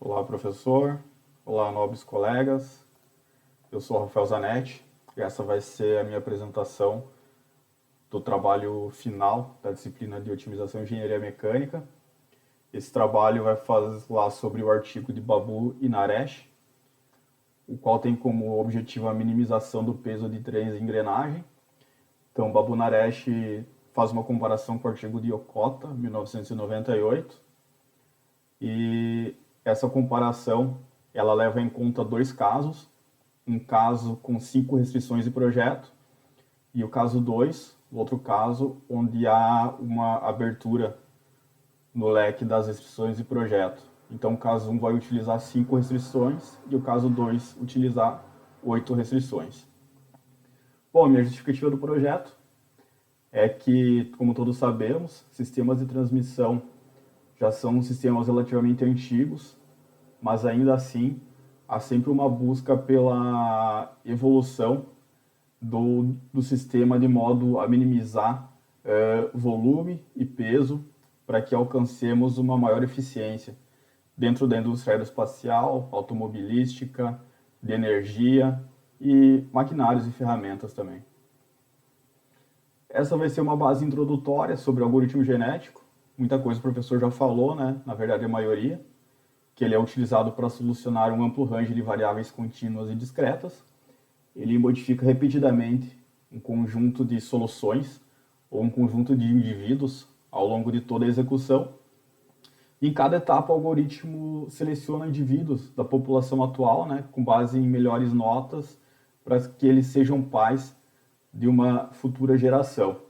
Olá, professor. Olá, nobres colegas. Eu sou Rafael Zanetti e essa vai ser a minha apresentação do trabalho final da disciplina de Otimização e Engenharia Mecânica. Esse trabalho vai falar sobre o artigo de Babu e Naresh, o qual tem como objetivo a minimização do peso de trens em engrenagem. Então, Babu Naresh faz uma comparação com o artigo de Yokota, 1998, e essa comparação ela leva em conta dois casos, um caso com 5 restrições de projeto e o caso 2, o outro caso, onde há uma abertura no leque das restrições de projeto. Então, o caso 1 vai utilizar 5 restrições e o caso 2 utilizar 8 restrições. Bom, a minha justificativa do projeto é que, como todos sabemos, sistemas de transmissão já são sistemas relativamente antigos, mas ainda assim há sempre uma busca pela evolução do sistema de modo a minimizar volume e peso para que alcancemos uma maior eficiência dentro da indústria aeroespacial, automobilística, de energia e maquinários e ferramentas também. Essa vai ser uma base introdutória sobre o algoritmo genético. Muita coisa o professor já falou, né? Na verdade, a maioria, que ele é utilizado para solucionar um amplo range de variáveis contínuas e discretas. Ele modifica repetidamente um conjunto de soluções ou um conjunto de indivíduos ao longo de toda a execução. E em cada etapa, o algoritmo seleciona indivíduos da população atual, né, com base em melhores notas, para que eles sejam pais de uma futura geração.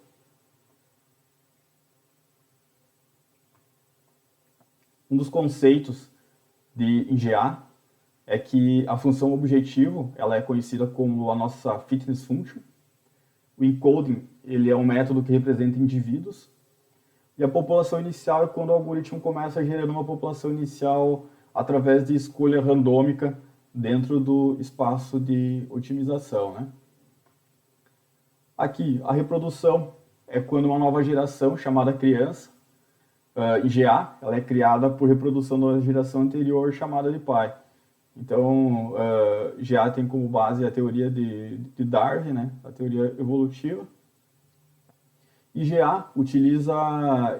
Um dos conceitos de ENGA é que a função objetivo ela é conhecida como a nossa fitness function. O encoding ele é um método que representa indivíduos. E a população inicial é quando o algoritmo começa gerando uma população inicial através de escolha randômica dentro do espaço de otimização, né? Aqui, a reprodução é quando uma nova geração, chamada criança, IGA, ela é criada por reprodução da geração anterior, chamada de pai. Então, GA tem como base a teoria de Darwin, né? A teoria evolutiva. E GA utiliza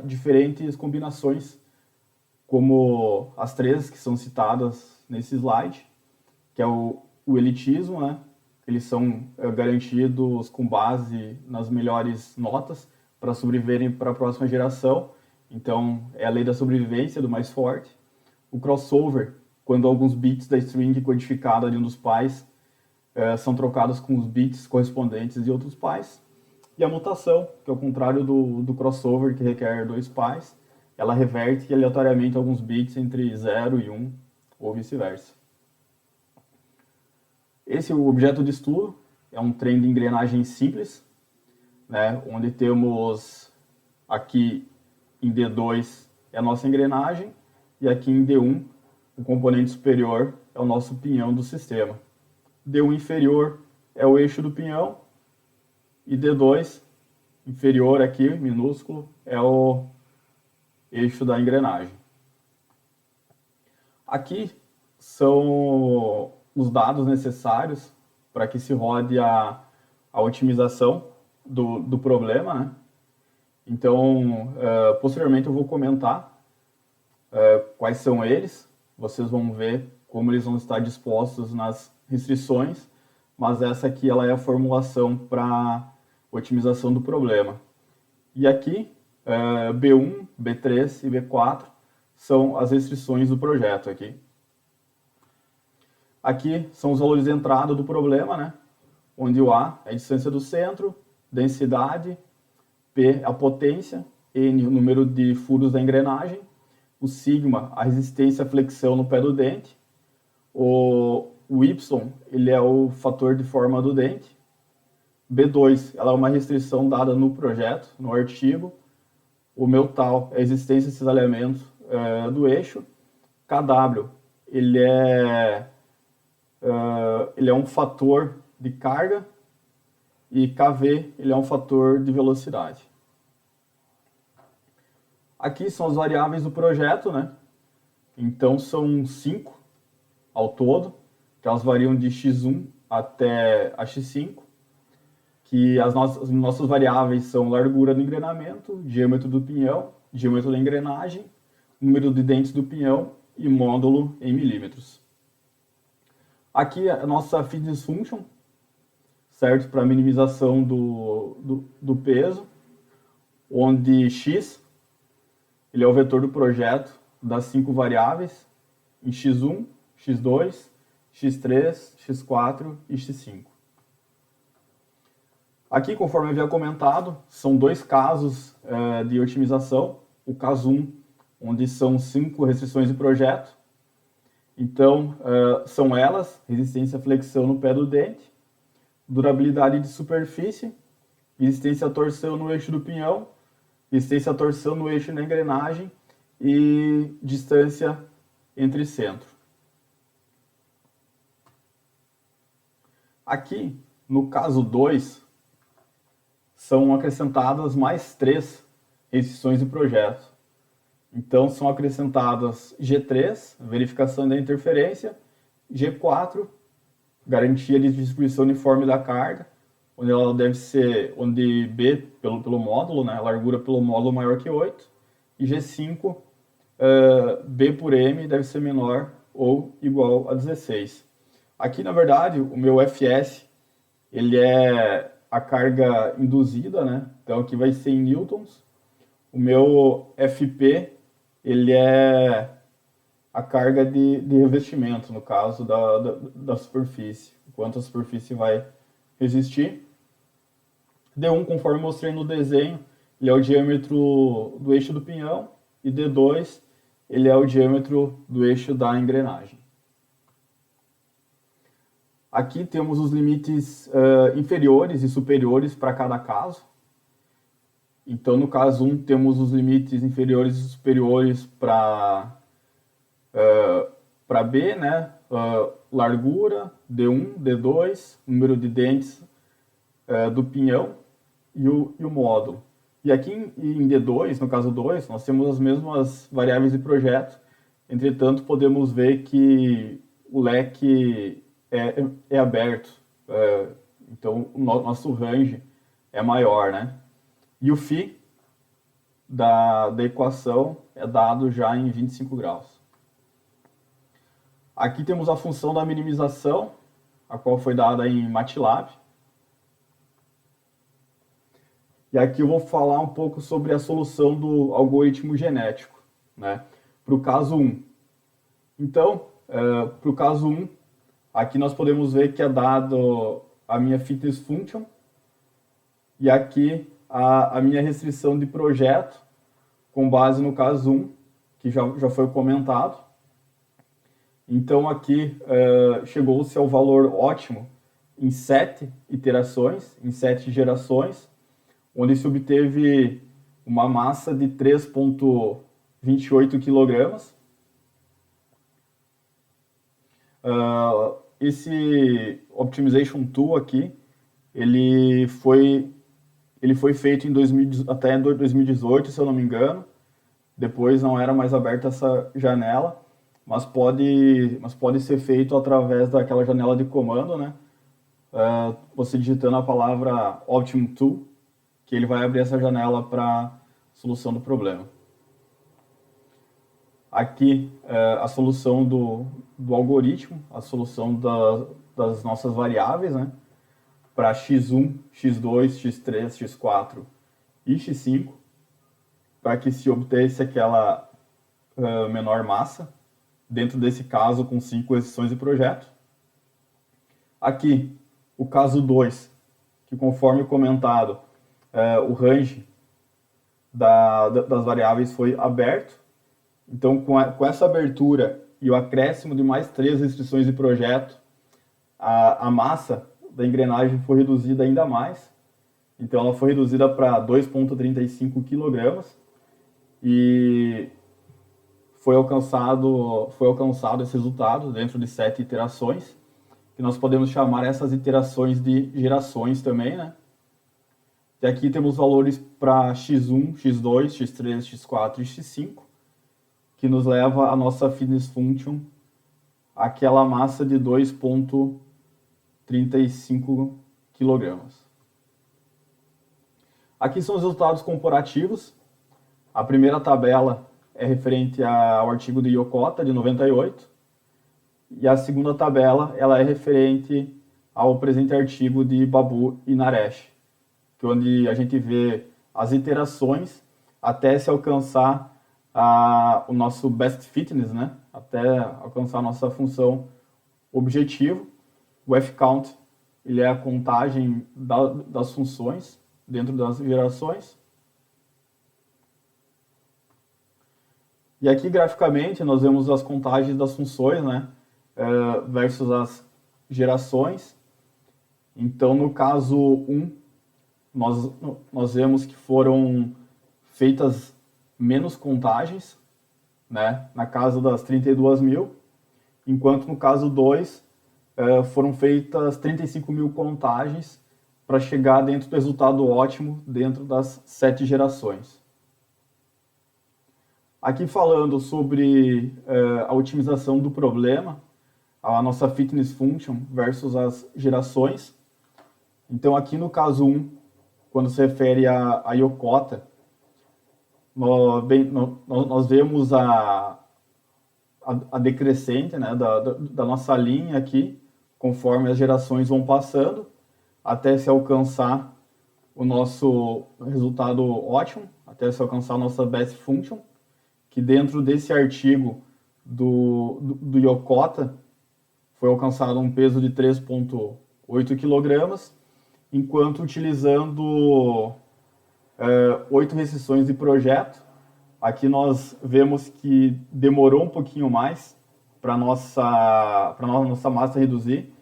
diferentes combinações, como as três que são citadas nesse slide, que é o elitismo, né? Eles são garantidos com base nas melhores notas para sobreviverem para a próxima geração. Então, é a lei da sobrevivência do mais forte. O crossover, quando alguns bits da string codificada de um dos pais são trocados com os bits correspondentes de outros pais. E a mutação, que é o contrário do crossover, que requer 2 pais, ela reverte aleatoriamente alguns bits entre 0 e 1, ou vice-versa. Esse é o objeto de estudo, é um trem de engrenagem simples, né, onde temos aqui em D2 é a nossa engrenagem, e aqui em D1 o componente superior é o nosso pinhão do sistema. D1 inferior é o eixo do pinhão, e D2 inferior aqui, minúsculo, é o eixo da engrenagem. Aqui são os dados necessários para que se rode a otimização do problema, né? Então, posteriormente eu vou comentar quais são eles. Vocês vão ver como eles vão estar dispostos nas restrições, mas essa aqui ela é a formulação para otimização do problema. E aqui, B1, B3 e B4 são as restrições do projeto aqui. Aqui são os valores de entrada do problema, né? Onde o A é a distância do centro, densidade, P é a potência, N o número de furos da engrenagem, o sigma a resistência à flexão no pé do dente, o Y ele é o fator de forma do dente, B2 ela é uma restrição dada no projeto, no artigo, o meu tal é a existência de cisalhamento do eixo, KW ele é um fator de carga e KV ele é um fator de velocidade. Aqui são as variáveis do projeto, né? Então são 5 ao todo, que elas variam de x1 até a x5, que as nossas variáveis são largura do engrenamento, diâmetro do pinhão, diâmetro da engrenagem, número de dentes do pinhão e módulo em milímetros. Aqui a nossa fitness function, certo? Para minimização do peso, onde x ele é o vetor do projeto das 5 variáveis, em x1, x2, x3, x4 e x5. Aqui, conforme eu havia comentado, são 2 casos de otimização. O caso 1, onde são 5 restrições de projeto. Então, são elas: resistência à flexão no pé do dente, durabilidade de superfície, resistência à torção no eixo do pinhão, resistência à torção no eixo da engrenagem e distância entre centro. Aqui, no caso 2, são acrescentadas mais 3 restrições de projeto. Então, são acrescentadas G3, verificação da interferência, G4, garantia de distribuição uniforme da carga, onde ela deve ser, onde B pelo módulo, né, largura pelo módulo maior que 8, e G5, B por M deve ser menor ou igual a 16. Aqui, na verdade, o meu FS, ele é a carga induzida, né? Então aqui vai ser em newtons. O meu FP, ele é a carga de revestimento, no caso da superfície, quanto a superfície vai resistir. D1, conforme mostrei no desenho, ele é o diâmetro do eixo do pinhão, e D2, ele é o diâmetro do eixo da engrenagem. Aqui temos os limites inferiores e superiores para cada caso. Então, no caso 1, temos os limites inferiores e superiores para B, né? Largura, D1, D2, número de dentes do pinhão e o módulo. E aqui em D2, no caso 2, nós temos as mesmas variáveis de projeto. Entretanto, podemos ver que o leque é aberto, então o nosso range é maior, né? E o φ da equação é dado já em 25 graus. Aqui temos a função da minimização, a qual foi dada em MATLAB. E aqui eu vou falar um pouco sobre a solução do algoritmo genético, né? Para o caso 1. Então, para o caso 1, aqui nós podemos ver que é dado a minha fitness function e aqui a minha restrição de projeto com base no caso 1, que já foi comentado. Então aqui chegou-se ao valor ótimo em 7 iterações, em 7 gerações, onde se obteve uma massa de 3,28 kg. Esse Optimization Tool aqui, ele foi feito até 2018, se eu não me engano. Depois não era mais aberta essa janela, mas pode ser feito através daquela janela de comando, né? Você digitando a palavra Optimum Tool, que ele vai abrir essa janela para solução do problema. Aqui a solução do algoritmo, a solução das nossas variáveis, né? Para x1, x2, x3, x4 e x5, para que se obtesse aquela menor massa, dentro desse caso com 5 restrições de projeto. Aqui, o caso 2, que conforme comentado, o range das variáveis foi aberto. Então, com essa abertura e o acréscimo de mais 3 restrições de projeto, a massa da engrenagem foi reduzida ainda mais. Então, ela foi reduzida para 2,35 kg e foi alcançado esse resultado dentro de 7 iterações, que nós podemos chamar essas iterações de gerações também, né? E aqui temos valores para x1, x2, x3, x4 e x5, que nos leva a nossa fitness function, aquela massa de 2,35 kg. Aqui são os resultados comparativos. A primeira tabela é referente ao artigo de Yokota, de 98, e a segunda tabela ela é referente ao presente artigo de Babu e Naresh, que é onde a gente vê as iterações até se alcançar o nosso best fitness, né? Até alcançar a nossa função objetivo. O F-count ele é a contagem das funções dentro das gerações. E aqui graficamente nós vemos as contagens das funções, né? Versus as gerações. Então no caso 1, nós vemos que foram feitas menos contagens, né, na casa das 32 mil, enquanto no caso 2 foram feitas 35 mil contagens para chegar dentro do resultado ótimo dentro das 7 gerações. Aqui falando sobre a otimização do problema, a nossa fitness function versus as gerações. Então aqui no caso 1, quando se refere a Yokota, nós vemos a decrescente, né, da nossa linha aqui, conforme as gerações vão passando, até se alcançar o nosso resultado ótimo, até se alcançar a nossa best function, que dentro desse artigo do Yokota foi alcançado um peso de 3,8 kg, enquanto utilizando 8 restrições de projeto. Aqui nós vemos que demorou um pouquinho mais para nossa massa reduzir.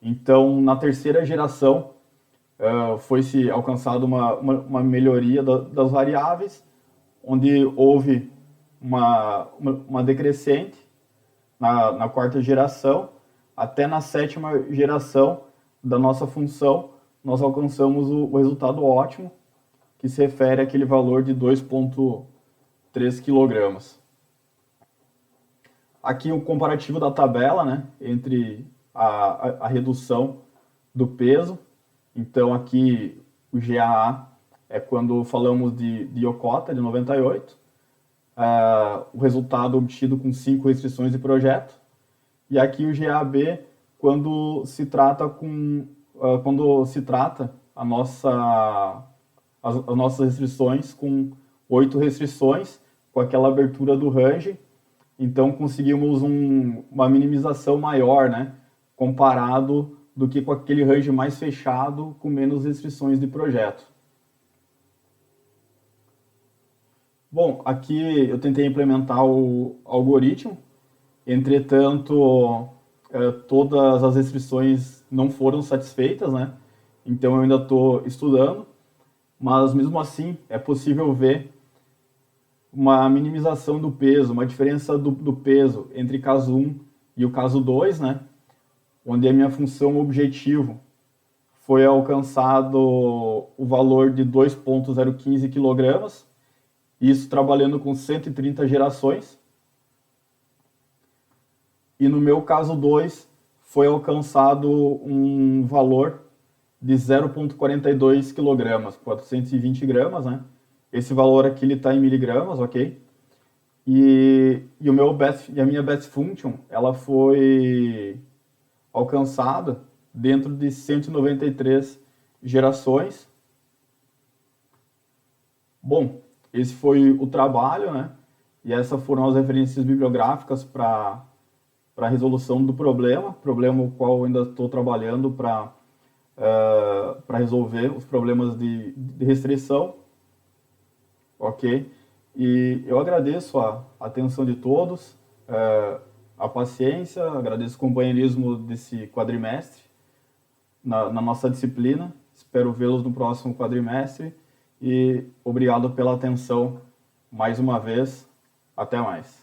Então, na terceira geração, foi-se alcançada uma melhoria das variáveis, onde houve uma decrescente na quarta geração, até na sétima geração da nossa função, nós alcançamos o resultado ótimo, que se refere àquele valor de 2,3 kg. Aqui o comparativo da tabela, né, entre a redução do peso. Então aqui o GAA é quando falamos de Yokota, de 98. O resultado obtido com 5 restrições de projeto. E aqui o GAB quando se trata as nossas restrições com 8 restrições, com aquela abertura do range. Então conseguimos uma minimização maior, né, comparado do que com aquele range mais fechado com menos restrições de projeto. Bom, aqui eu tentei implementar o algoritmo, entretanto todas as restrições não foram satisfeitas, né? Então eu ainda estou estudando, mas mesmo assim é possível ver uma minimização do peso, uma diferença do peso entre caso 1 e o caso 2, né? Onde a minha função objetivo foi alcançado o valor de 2,015 kg, isso trabalhando com 130 gerações. E no meu caso 2 foi alcançado um valor de 0,42 kg, 420 gramas, né? Esse valor aqui ele está em miligramas, ok? E a minha best function ela foi alcançada dentro de 193 gerações. Bom, esse foi o trabalho, né? E essas foram as referências bibliográficas para a resolução do problema o qual eu ainda estou trabalhando para resolver os problemas de restrição, ok? E eu agradeço a atenção de todos, a paciência, agradeço o companheirismo desse quadrimestre na nossa disciplina, espero vê-los no próximo quadrimestre e obrigado pela atenção mais uma vez, até mais.